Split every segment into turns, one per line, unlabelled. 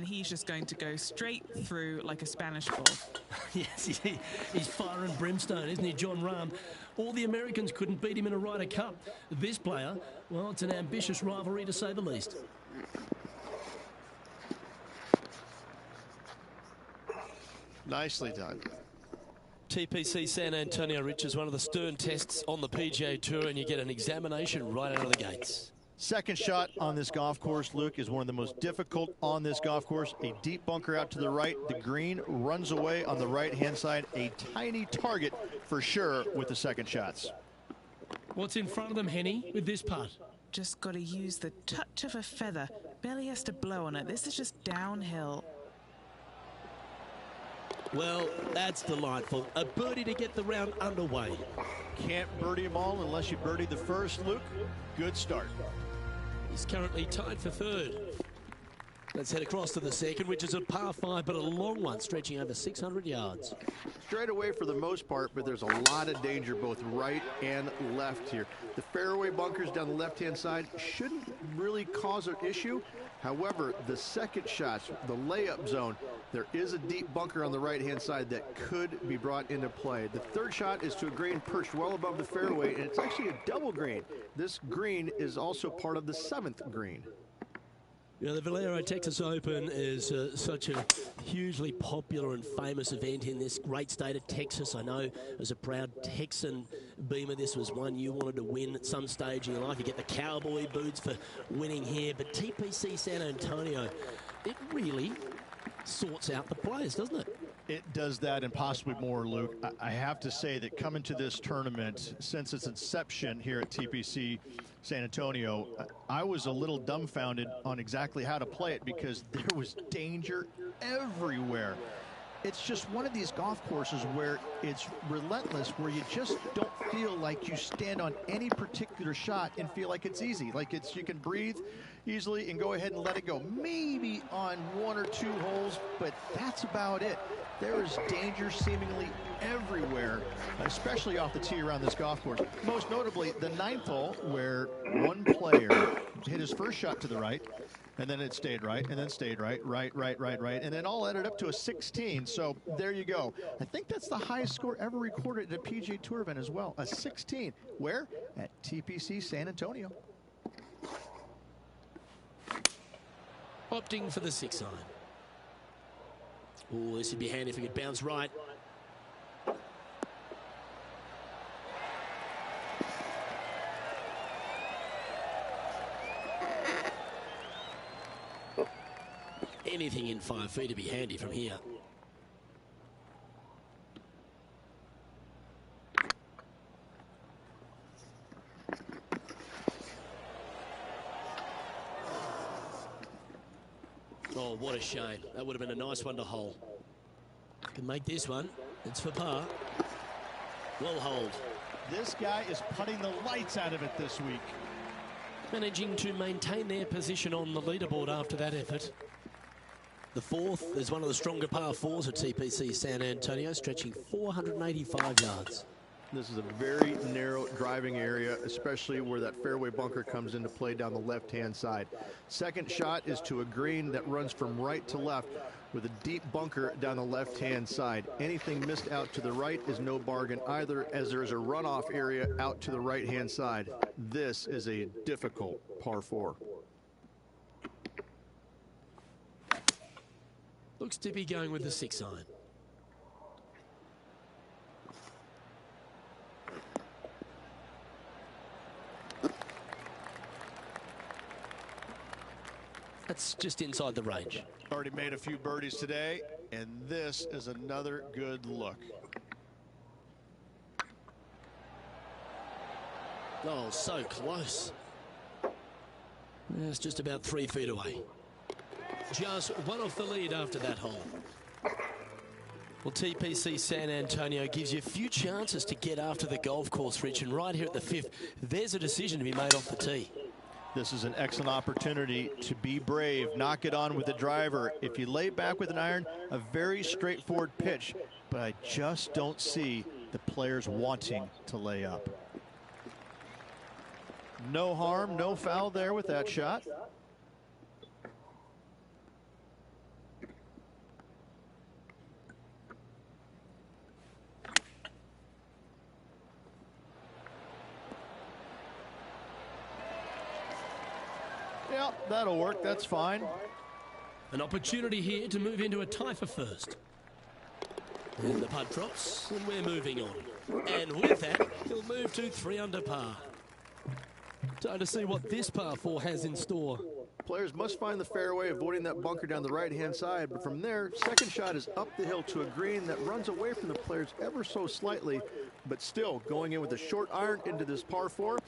and he's just going to go straight through like a Spanish ball.
Yes, he's fire and brimstone, isn't he, Jon Rahm? All the Americans couldn't beat him in a Ryder Cup. This player, well, it's an ambitious rivalry to say the least.
Nicely done.
TPC San Antonio, Rich, is one of the stern tests on the PGA Tour, and you get an examination right out of the gates.
Second shot on this golf course, Luke, is one of the most difficult on this golf course. A deep bunker out to the right. The green runs away on the right-hand side. A tiny target for sure with the second shots.
What's in front of them, Henny, with this putt?
Just got to use the touch of a feather. Barely has to blow on it. This is just downhill.
Well, that's delightful. A birdie to get the round underway.
Can't birdie them all unless you birdie the first, Luke. Good start.
He's currently tied for third. Let's head across to the second, which is a par 5, but a long one, stretching over 600 yards.
Straight away for the most part, but there's a lot of danger both right and left here. The fairway bunkers down the left-hand side shouldn't really cause an issue. However, the second shots, the layup zone, there is a deep bunker on the right-hand side that could be brought into play. The third shot is to a green perched well above the fairway, and it's actually a double green. This green is also part of the 7th green.
Yeah, the Valero Texas Open is such a hugely popular and famous event in this great state of Texas. I know as a proud Texan, Beamer, this was one you wanted to win at some stage in your life. You get the cowboy boots for winning here, but TPC San Antonio, it really sorts out the players, doesn't it?
It does that and possibly more, Luke. I have to say that coming to this tournament, since its inception here at TPC San Antonio, I was a little dumbfounded on exactly how to play it because there was danger everywhere. It's just one of these golf courses where it's relentless, where you just don't feel like you stand on any particular shot and feel like it's easy. Like you can breathe easily and go ahead and let it go. Maybe on 1 or 2 holes, but that's about it. There is danger seemingly everywhere, especially off the tee around this golf course. Most notably, the 9th hole, where one player hit his first shot to the right, and then it stayed right, and then stayed right, and then all added up to a 16. So there you go. I think that's the highest score ever recorded at a PGA Tour event as well, a 16. Where? At TPC San Antonio.
Opting for the 6 iron. Oh, this would be handy if we could bounce right. Anything in 5 feet to be handy from here. Oh, what a shame. That would have been a nice one to hole. Can make this one. It's for par. Well hold.
This guy is putting the lights out of it this week.
Managing to maintain their position on the leaderboard after that effort. The 4th is one of the stronger par 4s at TPC San Antonio, stretching 485 yards.
This is a very narrow driving area, especially where that fairway bunker comes into play down the left-hand side. Second shot is to a green that runs from right to left with a deep bunker down the left-hand side. Anything missed out to the right is no bargain either, as there is a runoff area out to the right-hand side. This is a difficult par 4.
Looks to be going with the 6 iron. That's just inside the range.
Already made a few birdies today, and this is another good look.
Oh, so close. It's just about 3 feet away. Just one off the lead after that hole. Well, TPC San Antonio gives you a few chances to get after the golf course, Rich, and right here at the 5th, there's a decision to be made off the tee.
This is an excellent opportunity to be brave, knock it on with the driver. If you lay back with an iron, a very straightforward pitch, but I just don't see the players wanting to lay up. No harm, no foul there with that shot. Oh, that'll work. That's fine.
An opportunity here to move into a tie for first. And the putt drops, and we're moving on. And with that, he'll move to 3 under par. Time to see what this par 4 has in store.
Players must find the fairway, avoiding that bunker down the right-hand side. But from there, second shot is up the hill to a green that runs away from the players ever so slightly. But still, going in with a short iron into this par 4,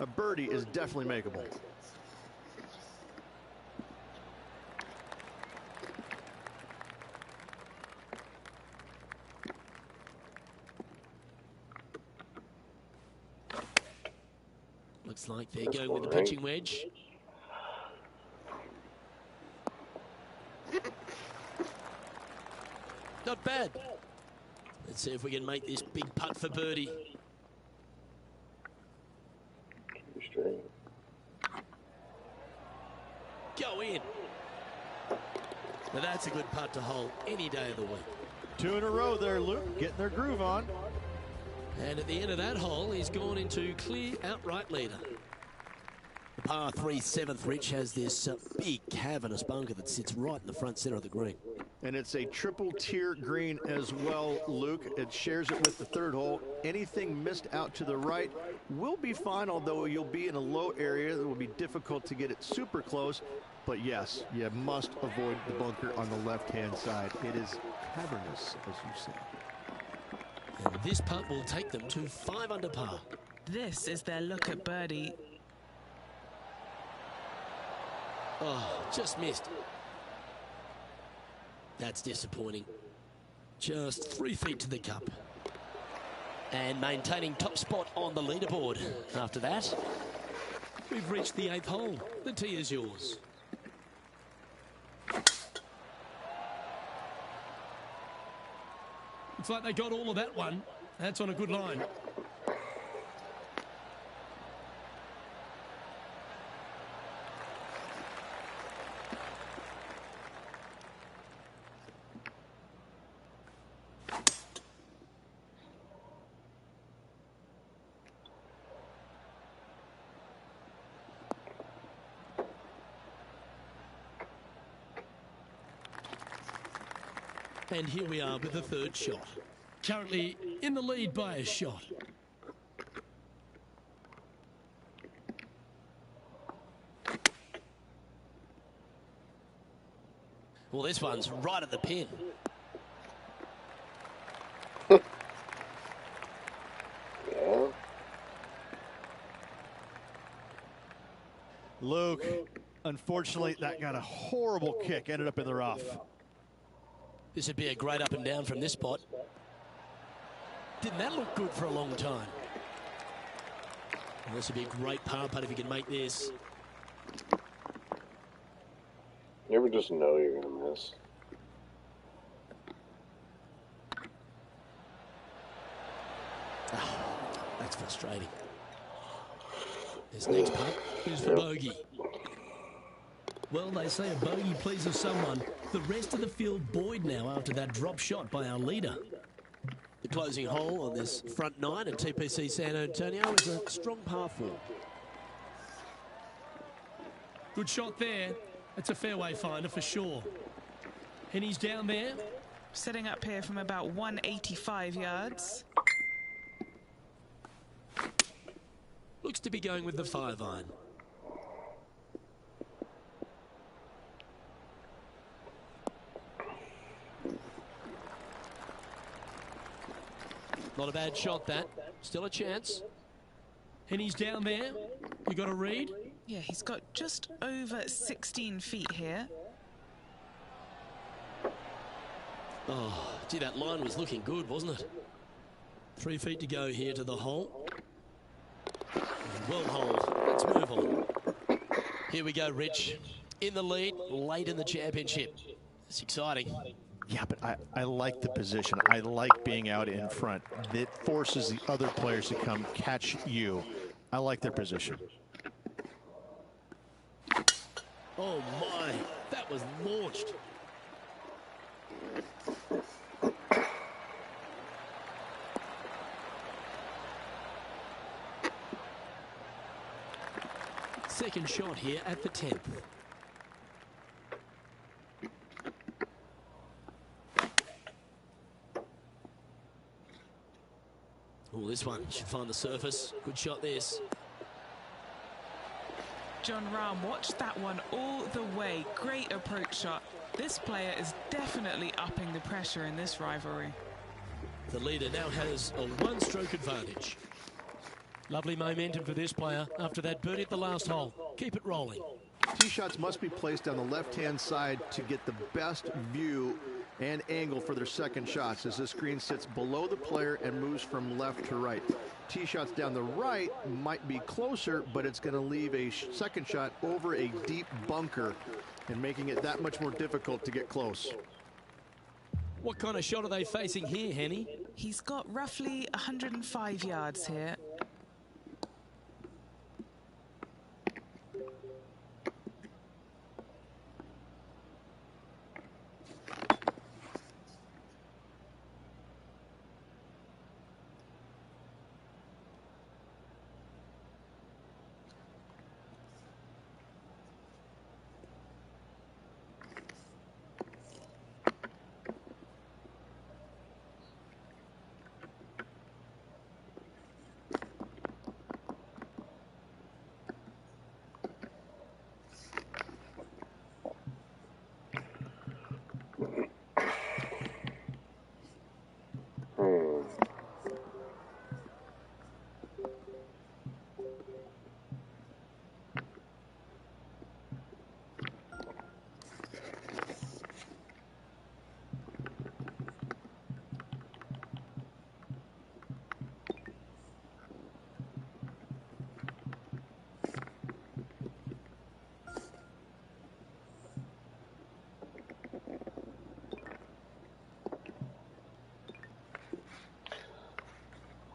a birdie is definitely makeable.
Looks like they're going with the pitching wedge. Not bad. Let's see if we can make this big putt for birdie. Go in. Now that's a good putt to hold any day of the week.
2 in a row there, Luke, getting their groove on.
And at the end of that hole, he's gone into clear outright leader. The par 3 7th, Rich, has this big cavernous bunker that sits right in the front center of the green.
And it's a triple tier green as well, Luke. It shares it with the 3rd hole. Anything missed out to the right will be fine, although you'll be in a low area that will be difficult to get it super close. But yes, you must avoid the bunker on the left-hand side. It is cavernous, as you said.
And this putt will take them to 5 under par.
This is their look at birdie.
Oh, just missed. That's disappointing. Just 3 feet to the cup. And maintaining top spot on the leaderboard. After that,
We've reached the 8th hole. The tee is yours. Looks like they got all of that one. That's on a good line. And here we are with the 3rd shot. Currently in the lead by a shot.
well, this one's right at the pin.
Luke, unfortunately, that got a horrible kick. Ended up in the rough.
This would be a great up and down from this spot. Didn't that look good for a long time? Well, this would be a great par putt if you can make this.
You ever just know you're going to miss?
Oh, that's frustrating. This next putt is for bogey.
Well, they say a bogey pleases someone. The rest of the field buoyed now after that drop shot by our leader.
The closing hole on this front 9 at TPC San Antonio is a strong par 4.
Good shot there. That's a fairway finder for sure. And he's down there.
Setting up here from about 185 yards.
Looks to be going with the 5-iron. Not a bad shot, that. Still a chance.
And he's down there. You got a read?
Yeah, he's got just over 16 feet here.
Oh, gee, that line was looking good, wasn't it?
3 feet to go here to the hole.
Well hold. Let's move on. Here we go, Rich. In the lead, late in the championship. It's exciting.
Yeah, but I like the position. I like being out in front. It forces the other players to come catch you. I like their position.
Oh my, that was launched.
second shot here at the 10th. Oh, this one should find the surface. Good shot, this.
Jon Rahm watched that one all the way. Great approach shot. This player is definitely upping the pressure in this rivalry.
The leader now has a one-stroke advantage. Lovely momentum for this player after that birdie at the last hole. Keep it rolling.
Tee shots must be placed on the left-hand side to get the best view and angle for their second shots, as this green sits below the player and moves from left to right. Tee shots down the right might be closer, but it's going to leave a second shot over a deep bunker and making it that much more difficult to get close.
What kind of shot are they facing here, Henny?
He's got roughly 105 yards here.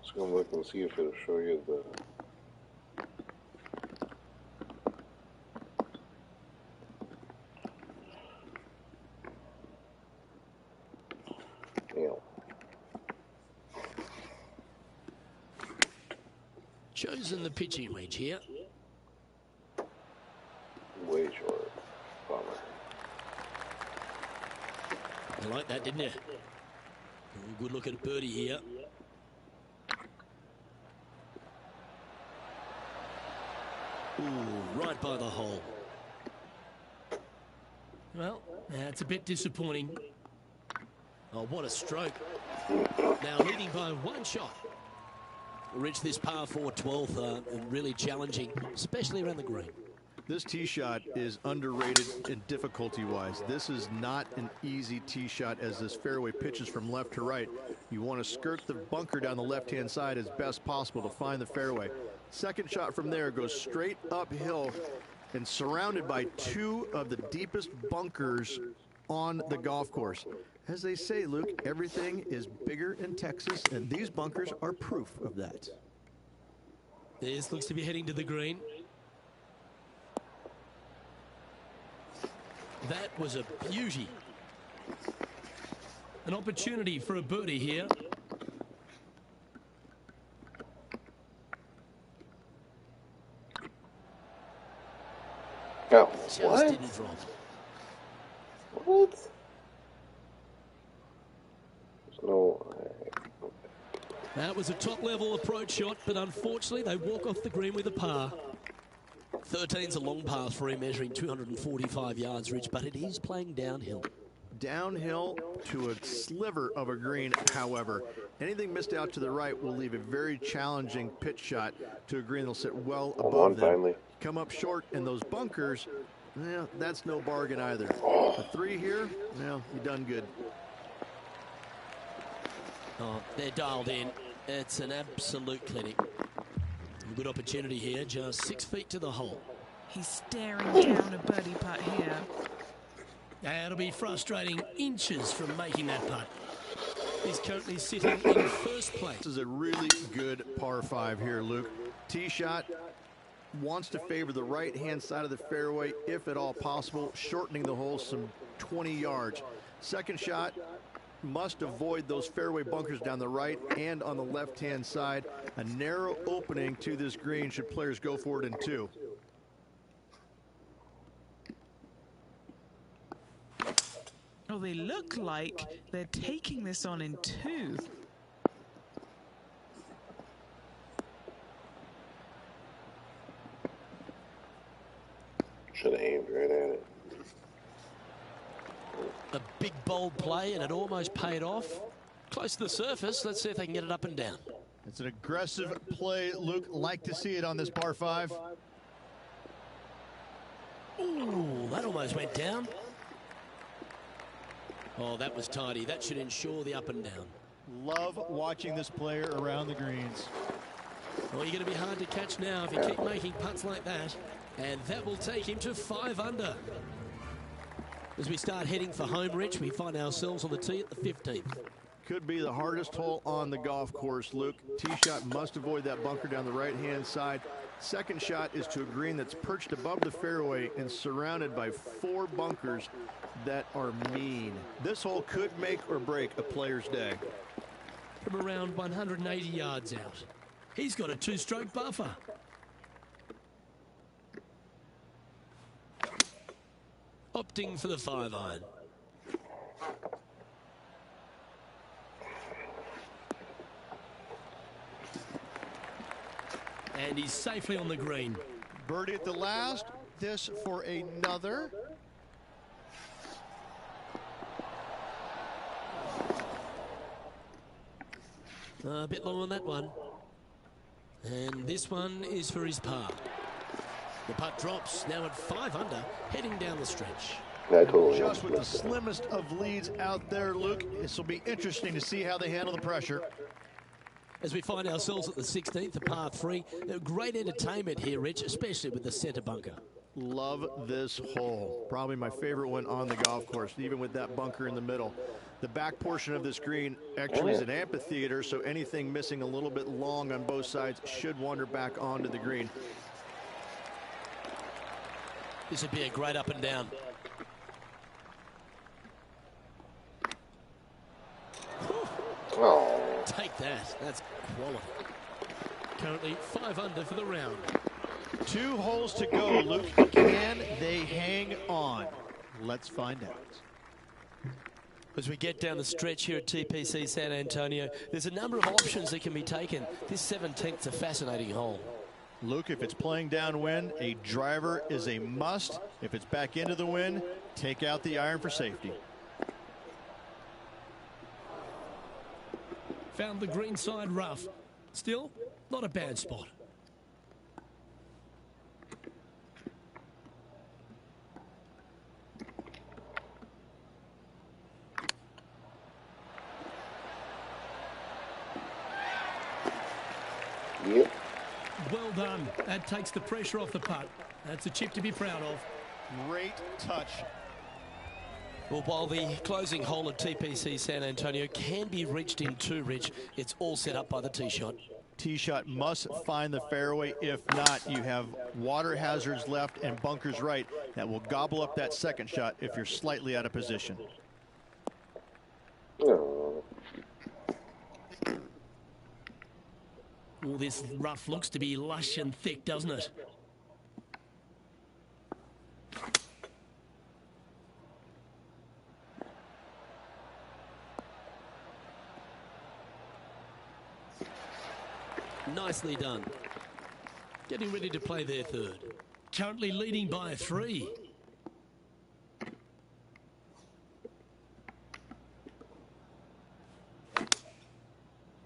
Just gonna look and see if it'll show you the
Chosen the pitching wedge here.
way short. Bummer.
You like that, didn't you? Good look at birdie here. Ooh, right by the hole. Well, that's a bit disappointing. Oh, what a stroke. Now leading by one shot. Reach this par 4 12th and really challenging, especially around the green.
This tee shot is underrated in difficulty-wise. This is not an easy tee shot as this fairway pitches from left to right. You want to skirt the bunker down the left-hand side as best possible to find the fairway. Second shot from there goes straight uphill and surrounded by two of the deepest bunkers on the golf course. As they say, Luke, everything is bigger in Texas, and these bunkers are proof of that.
This looks to be heading to the green. That was a beauty. An opportunity for a birdie here.
Oh,
Just
what?
didn't drop.
What? There's no...
That was a top-level approach shot, but unfortunately they walk off the green with a par. 13's a long par for him, measuring 245 yards, Rich, but it is playing downhill.
Downhill to a sliver of a green, however. Anything missed out to the right will leave a very challenging pitch shot to a green that'll sit well above them.
Finally.
Come up short in those bunkers, well, that's no bargain either. A 3 here, well, you done good.
Oh, they're dialed in. It's an absolute clinic. Good opportunity here, just 6 feet to the hole.
He's staring down a birdie putt here.
That'll be frustrating, inches from making that putt. He's currently sitting in first place.
This is a really good par 5 here, Luke. Tee shot wants to favor the right-hand side of the fairway, if at all possible, shortening the hole some 20 yards. Second shot must avoid those fairway bunkers down the right and on the left-hand side. A narrow opening to this green should players go for it in 2.
Well, they look like they're taking this on in 2.
Should have aimed right at it.
A big bold play, and it almost paid off. Close to the surface. Let's see if they can get it up and down.
It's an aggressive play, Luke. Like to see it on this par 5.
Ooh, that almost went down. Oh, that was tidy. That should ensure the up and down.
Love watching this player around the greens.
Well, you're going to be hard to catch now if you keep making putts like that. And that will take him to 5 under. As we start heading for home, Rich, we find ourselves on the tee at the 15th.
Could be the hardest hole on the golf course, Luke. Tee shot must avoid that bunker down the right-hand side. Second shot is to a green that's perched above the fairway and surrounded by 4 bunkers that are mean. This hole could make or break a player's day.
From around 180 yards out. He's got a 2-stroke buffer. Opting for the 5-iron. And he's safely on the green.
Birdie at the last. This for another.
A bit long on that one. And this one is for his par. The putt drops, now at 5 under, heading down the stretch.
Just with the slimmest of leads out there, Luke. This will be interesting to see how they handle the pressure.
As we find ourselves at the 16th, the par 3. Great entertainment here, Rich, especially with the centre bunker.
Love this hole. Probably my favorite one on the golf course, even with that bunker in the middle. The back portion of this green actually is an amphitheater, so anything missing a little bit long on both sides should wander back onto the green.
This would be a great up and down.
Oh.
Take that. That's quality. Currently 5 under for the round.
2 holes to go, Luke. Can they hang on? Let's find out.
As we get down the stretch here at TPC San Antonio, there's a number of options that can be taken. This 17th is a fascinating hole.
Luke, if it's playing downwind, a driver is a must. If it's back into the wind, take out the iron for safety.
Found the green side rough. Still, not a bad spot.
Yep.
Well done. That takes the pressure off the putt. That's a chip to be proud of.
Great touch.
Well, while the closing hole at TPC San Antonio can be reached in 2, Rich, it's all set up by the tee shot.
Tee shot must find the fairway. If not, you have water hazards left and bunkers right that will gobble up that second shot if you're slightly out of position.
Oh.
All this rough looks to be lush and thick, doesn't it? Nicely done. Getting ready to play their 3rd. Currently leading by 3.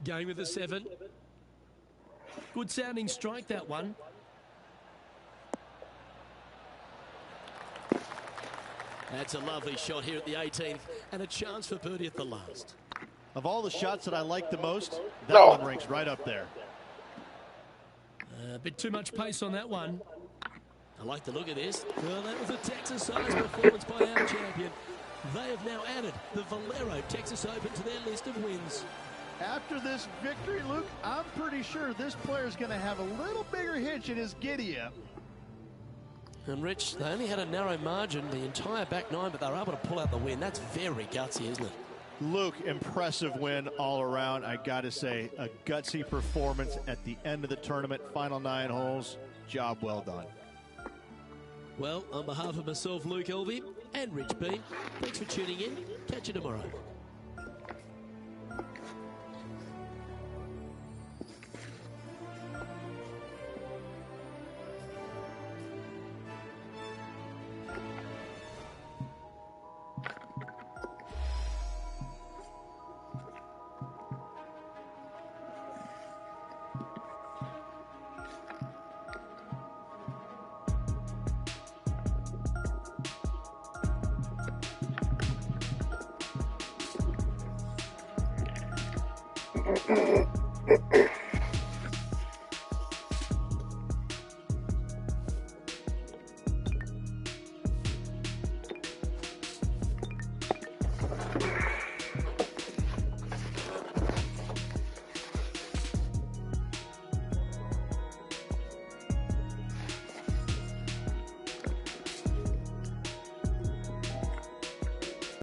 Going with the 7. Good sounding strike, that one. That's a lovely shot here at the 18th and a chance for birdie at the last.
Of all the shots that I like the most, that one ranks right up there.
A bit too much pace on that one. I like the look of this. Well, that was a Texas-sized performance by our champion. They have now added the Valero Texas Open to their list of wins.
After this victory, Luke, I'm pretty sure this player is going to have a little bigger hitch in his giddy-up.
And Rich, they only had a narrow margin the entire back 9, but they were able to pull out the win. That's very gutsy, isn't it?
Luke, impressive win all around. I got to say, a gutsy performance at the end of the tournament. Final 9 holes. Job well done.
Well, on behalf of myself, Luke Elvey, and Rich Beam. Thanks for tuning in. Catch you tomorrow.